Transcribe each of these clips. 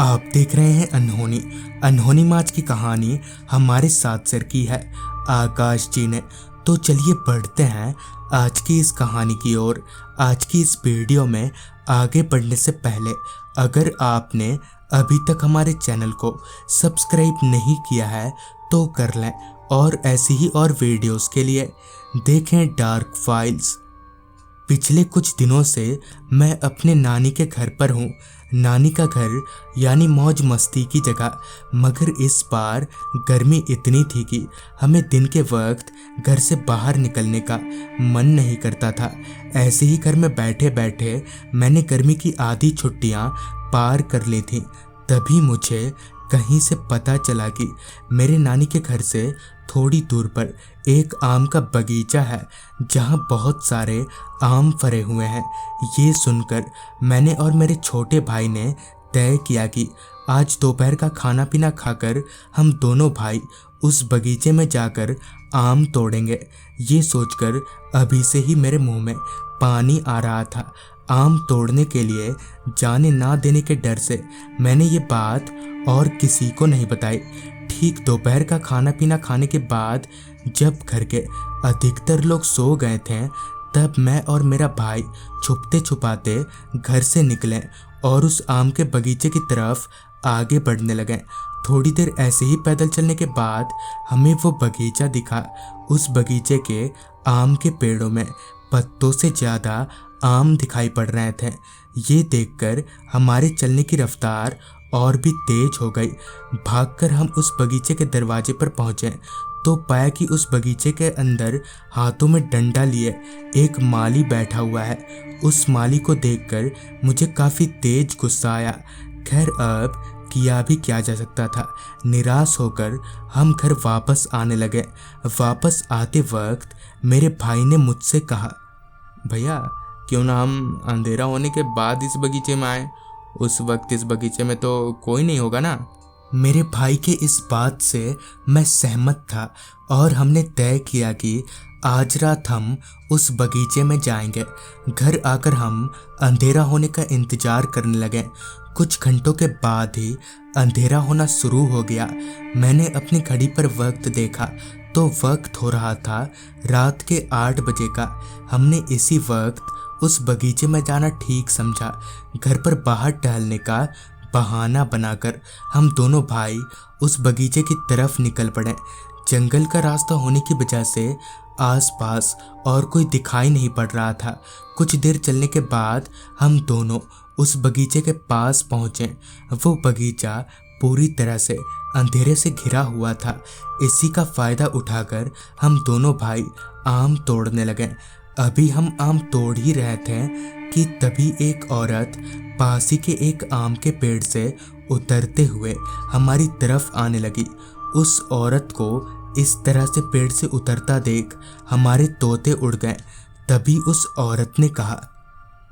आप देख रहे हैं अनहोनी। अनहोनी माच की कहानी हमारे साथ शेयर की है आकाश जी ने। तो चलिए बढ़ते हैं आज की इस कहानी की ओर। आज की इस वीडियो में आगे बढ़ने से पहले अगर आपने अभी तक हमारे चैनल को सब्सक्राइब नहीं किया है तो कर लें, और ऐसी ही और वीडियोस के लिए देखें डार्क फाइल्स। पिछले कुछ दिनों से मैं अपने नानी के घर पर हूँ। नानी का घर यानी मौज मस्ती की जगह, मगर इस बार गर्मी इतनी थी कि हमें दिन के वक्त घर से बाहर निकलने का मन नहीं करता था। ऐसे ही घर में बैठे बैठे मैंने गर्मी की आधी छुट्टियाँ पार कर ली थी। तभी मुझे कहीं से पता चला कि मेरे नानी के घर से थोड़ी दूर पर एक आम का बगीचा है जहाँ बहुत सारे आम फरे हुए हैं। ये सुनकर मैंने और मेरे छोटे भाई ने तय किया कि आज दोपहर का खाना पीना खाकर हम दोनों भाई उस बगीचे में जाकर आम तोड़ेंगे। ये सोचकर अभी से ही मेरे मुंह में पानी आ रहा था। आम तोड़ने के लिए जाने ना देने के डर से मैंने ये बात और किसी को नहीं बताई। ठीक दोपहर का खाना पीना खाने के बाद जब घर के अधिकतर लोग सो गए थे, तब मैं और मेरा भाई छुपते छुपाते घर से निकले और उस आम के बगीचे की तरफ आगे बढ़ने लगे। थोड़ी देर ऐसे ही पैदल चलने के बाद हमें वो बगीचा दिखा। उस बगीचे के आम के पेड़ों में पत्तों से ज़्यादा आम दिखाई पड़ रहे थे। ये देखकर हमारे चलने की रफ्तार और भी तेज हो गई। भागकर हम उस बगीचे के दरवाजे पर पहुंचे तो पाया कि उस बगीचे के अंदर हाथों में डंडा लिए एक माली बैठा हुआ है। उस माली को देखकर मुझे काफ़ी तेज गुस्सा आया। खैर अब किया भी क्या जा सकता था। निराश होकर हम घर वापस आने लगे। वापस आते वक्त मेरे भाई ने मुझसे कहा, भैया क्यों ना हम अंधेरा होने के बाद इस बगीचे में आए, उस वक्त इस बगीचे में तो कोई नहीं होगा ना। मेरे भाई के इस बात से मैं सहमत था और हमने तय किया कि आज रात हम उस बगीचे में जाएंगे। घर आकर हम अंधेरा होने का इंतजार करने लगे। कुछ घंटों के बाद ही अंधेरा होना शुरू हो गया। मैंने अपनी घड़ी पर वक्त देखा तो वक्त हो रहा था रात के 8 बजे का। हमने इसी वक्त उस बगीचे में जाना ठीक समझा। घर पर बाहर टहलने का बहाना बनाकर हम दोनों भाई उस बगीचे की तरफ निकल पड़े। जंगल का रास्ता होने की वजह से आसपास और कोई दिखाई नहीं पड़ रहा था। कुछ देर चलने के बाद हम दोनों उस बगीचे के पास पहुंचे। वो बगीचा पूरी तरह से अंधेरे से घिरा हुआ था। इसी का फायदा उठाकर हम दोनों भाई आम तोड़ने लगे। अभी हम आम तोड़ ही रहे थे कि तभी एक औरत पास ही के एक आम के पेड़ से उतरते हुए हमारी तरफ आने लगी। उस औरत को इस तरह से पेड़ से उतरता देख हमारे तोते उड़ गए। तभी उस औरत ने कहा,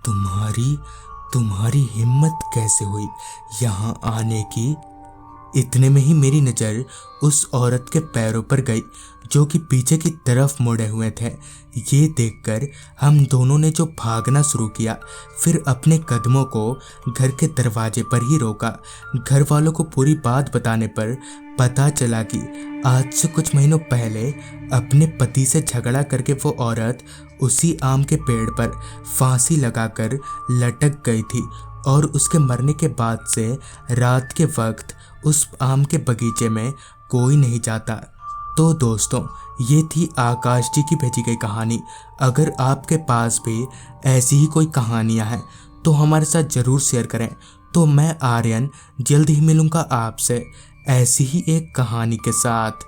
तुम्हारी हिम्मत कैसे हुई यहाँ आने की। इतने में ही मेरी नज़र उस औरत के पैरों पर गई जो कि पीछे की तरफ मुड़े हुए थे। ये देखकर हम दोनों ने जो भागना शुरू किया, फिर अपने कदमों को घर के दरवाजे पर ही रोका। घर वालों को पूरी बात बताने पर पता चला कि आज से कुछ महीनों पहले अपने पति से झगड़ा करके वो औरत उसी आम के पेड़ पर फांसी लगाकर लटक गई थी और उसके मरने के बाद से रात के वक्त उस आम के बगीचे में कोई नहीं जाता। तो दोस्तों, ये थी आकाश जी की भेजी गई कहानी। अगर आपके पास भी ऐसी ही कोई कहानियाँ हैं तो हमारे साथ ज़रूर शेयर करें। तो मैं आर्यन जल्द ही मिलूँगा आपसे ऐसी ही एक कहानी के साथ।